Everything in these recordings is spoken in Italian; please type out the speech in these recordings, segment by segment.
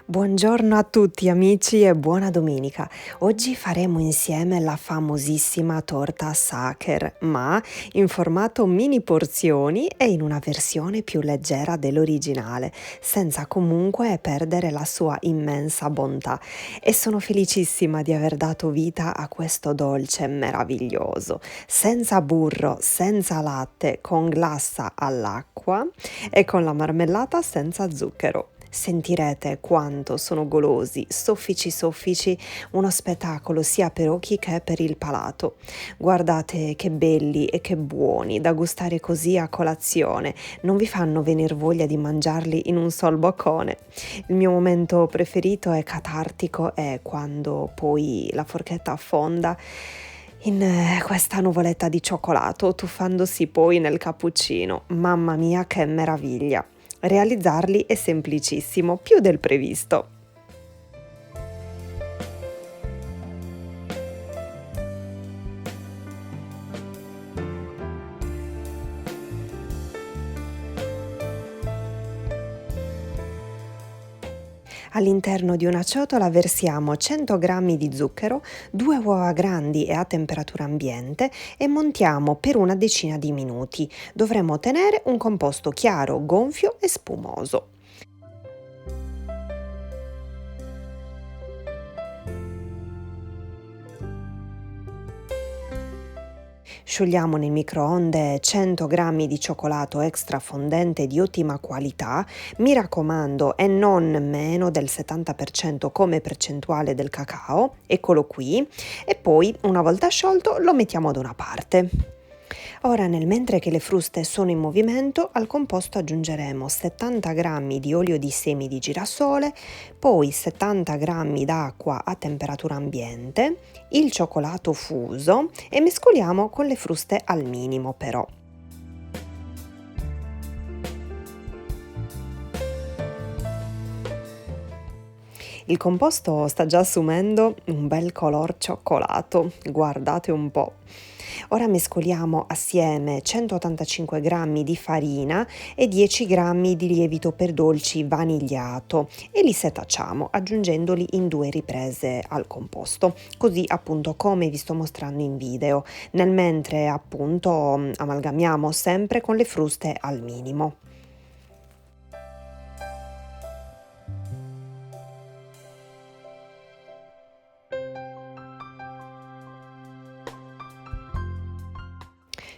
Buongiorno a tutti amici e buona domenica. Oggi faremo insieme la famosissima torta Sacher, ma in formato mini porzioni e in una versione più leggera dell'originale, senza comunque perdere la sua immensa bontà. E sono felicissima di aver dato vita a questo dolce meraviglioso, senza burro, senza latte, con glassa all'acqua e con la marmellata senza zucchero. Sentirete quanto sono golosi, soffici soffici, uno spettacolo sia per occhi che per il palato. Guardate che belli e che buoni da gustare così a colazione, non vi fanno venir voglia di mangiarli in un sol boccone. Il mio momento preferito è catartico è quando poi la forchetta affonda in questa nuvoletta di cioccolato, tuffandosi poi nel cappuccino. Mamma mia, che meraviglia! Realizzarli è semplicissimo, più del previsto. All'interno di una ciotola versiamo 100 g di zucchero, 2 uova grandi e a temperatura ambiente e montiamo per una decina di minuti. Dovremo ottenere un composto chiaro, gonfio e spumoso. Sciogliamo nel microonde 100 g di cioccolato extra fondente di ottima qualità, mi raccomando è non meno del 70% come percentuale del cacao, eccolo qui, e poi una volta sciolto lo mettiamo ad una parte. Ora nel mentre che le fruste sono in movimento, al composto aggiungeremo 70 g di olio di semi di girasole, poi 70 g d'acqua a temperatura ambiente, il cioccolato fuso e mescoliamo con le fruste al minimo però. Il composto sta già assumendo un bel color cioccolato, guardate un po'. Ora mescoliamo assieme 185 g di farina e 10 g di lievito per dolci vanigliato e li setacciamo aggiungendoli in 2 riprese al composto, così appunto come vi sto mostrando in video, nel mentre appunto amalgamiamo sempre con le fruste al minimo.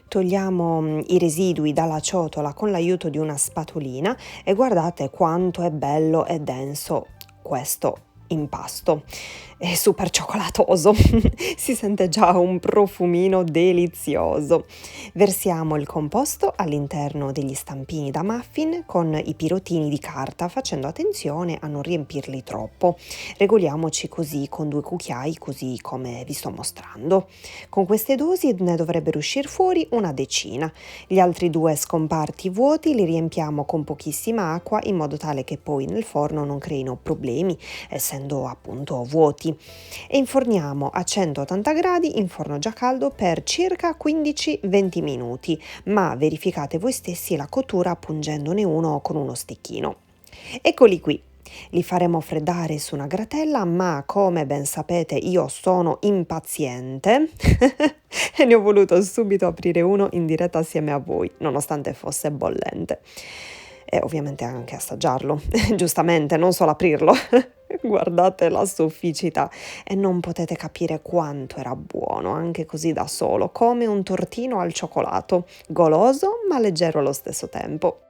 Togliamo i residui dalla ciotola con l'aiuto di una spatolina e guardate quanto è bello e denso questo impasto. È super cioccolatoso, si sente già un profumino delizioso. Versiamo il composto all'interno degli stampini da muffin con i pirotini di carta, facendo attenzione a non riempirli troppo. Regoliamoci così con 2 cucchiai, così come vi sto mostrando. Con queste dosi ne dovrebbero uscire fuori una decina. Gli altri 2 scomparti vuoti li riempiamo con pochissima acqua in modo tale che poi nel forno non creino problemi, essendo appunto vuoti. E inforniamo a 180 gradi in forno già caldo per circa 15-20 minuti, ma verificate voi stessi la cottura pungendone uno con uno stecchino. Eccoli qui. Li faremo freddare su una gratella, ma come ben sapete io sono impaziente e ne ho voluto subito aprire uno in diretta assieme a voi, nonostante fosse bollente. E ovviamente anche assaggiarlo, giustamente, non solo aprirlo. Guardate la sofficità e non potete capire quanto era buono, anche così da solo, come un tortino al cioccolato, goloso ma leggero allo stesso tempo.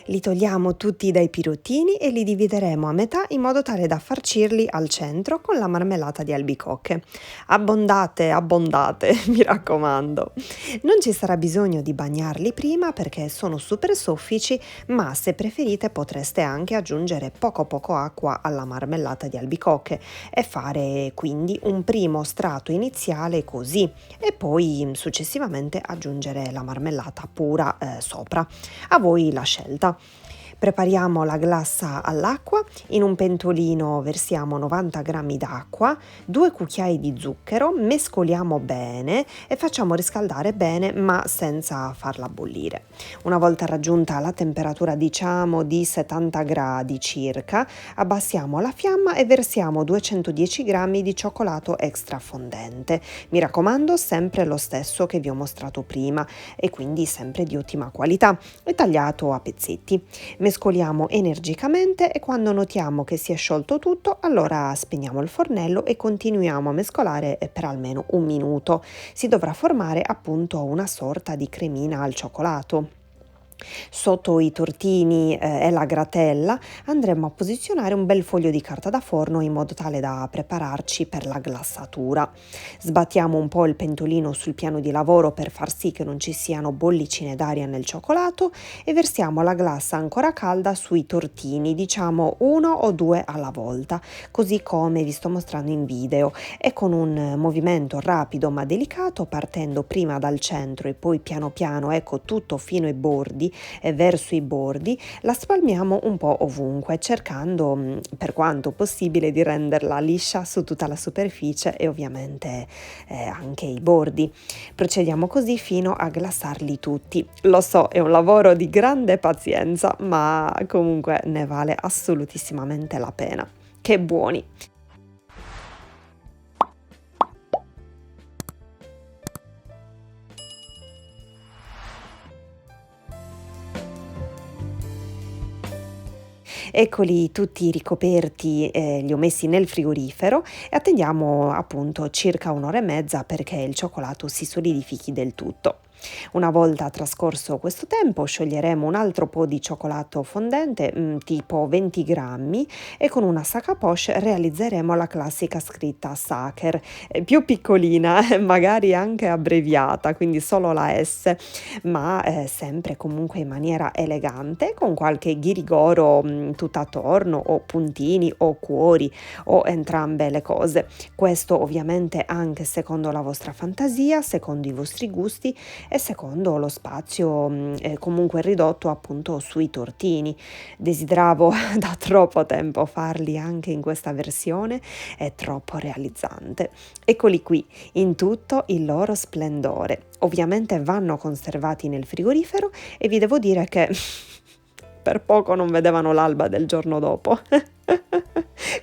Li togliamo tutti dai pirotini e li divideremo a metà in modo tale da farcirli al centro con la marmellata di albicocche. Abbondate, abbondate, mi raccomando. Non ci sarà bisogno di bagnarli prima perché sono super soffici, ma se preferite potreste anche aggiungere poco poco acqua alla marmellata di albicocche e fare quindi un primo strato iniziale così e poi successivamente aggiungere la marmellata pura sopra. A voi la scelta. Prepariamo la glassa all'acqua, in un pentolino versiamo 90 g d'acqua, 2 cucchiai di zucchero, mescoliamo bene e facciamo riscaldare bene ma senza farla bollire. Una volta raggiunta la temperatura diciamo di 70 gradi circa, abbassiamo la fiamma e versiamo 210 g di cioccolato extra fondente. Mi raccomando, sempre lo stesso che vi ho mostrato prima e quindi sempre di ottima qualità e tagliato a pezzetti. Mescoliamo energicamente e quando notiamo che si è sciolto tutto, allora spegniamo il fornello e continuiamo a mescolare per almeno un minuto. Si dovrà formare appunto una sorta di cremina al cioccolato. Sotto i tortini e la gratella andremo a posizionare un bel foglio di carta da forno in modo tale da prepararci per la glassatura. Sbattiamo un po' il pentolino sul piano di lavoro per far sì che non ci siano bollicine d'aria nel cioccolato e versiamo la glassa ancora calda sui tortini, diciamo 1 o 2 alla volta, così come vi sto mostrando in video, e con un movimento rapido ma delicato, partendo prima dal centro e poi piano piano, ecco, tutto fino ai bordi e verso i bordi, la spalmiamo un po' ovunque, cercando per quanto possibile di renderla liscia su tutta la superficie e ovviamente anche i bordi. Procediamo così fino a glassarli tutti. Lo so, è un lavoro di grande pazienza, ma comunque ne vale assolutissimamente la pena. Che buoni! Eccoli tutti ricoperti, li ho messi nel frigorifero e attendiamo appunto circa 1 ora e mezza perché il cioccolato si solidifichi del tutto. Una volta trascorso questo tempo scioglieremo un altro po' di cioccolato fondente, tipo 20 grammi, e con una sac à poche realizzeremo la classica scritta Sacher, più piccolina, magari anche abbreviata, quindi solo la S, ma sempre comunque in maniera elegante, con qualche ghirigoro tutt'attorno, o puntini o cuori o entrambe le cose. Questo ovviamente anche secondo la vostra fantasia, secondo i vostri gusti e secondo lo spazio comunque ridotto appunto sui tortini. Desideravo da troppo tempo farli anche in questa versione, è troppo realizzante. Eccoli qui, in tutto il loro splendore. Ovviamente vanno conservati nel frigorifero e vi devo dire che per poco non vedevano l'alba del giorno dopo.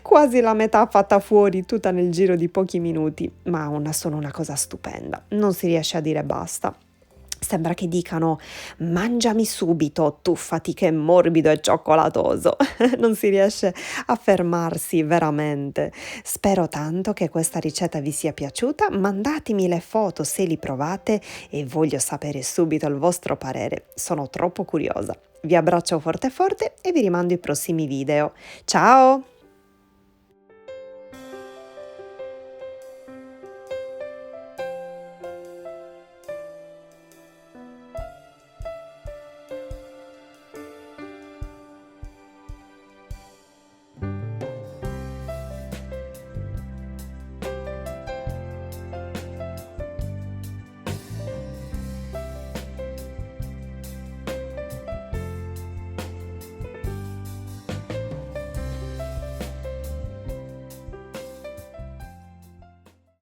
Quasi la metà fatta fuori tutta nel giro di pochi minuti, ma sono una cosa stupenda, non si riesce a dire basta. Sembra che dicano: mangiami subito, tuffati che è morbido e cioccolatoso. Non si riesce a fermarsi veramente. Spero tanto che questa ricetta vi sia piaciuta, mandatemi le foto se li provate e voglio sapere subito il vostro parere, sono troppo curiosa. Vi abbraccio forte forte e vi rimando ai prossimi video. Ciao!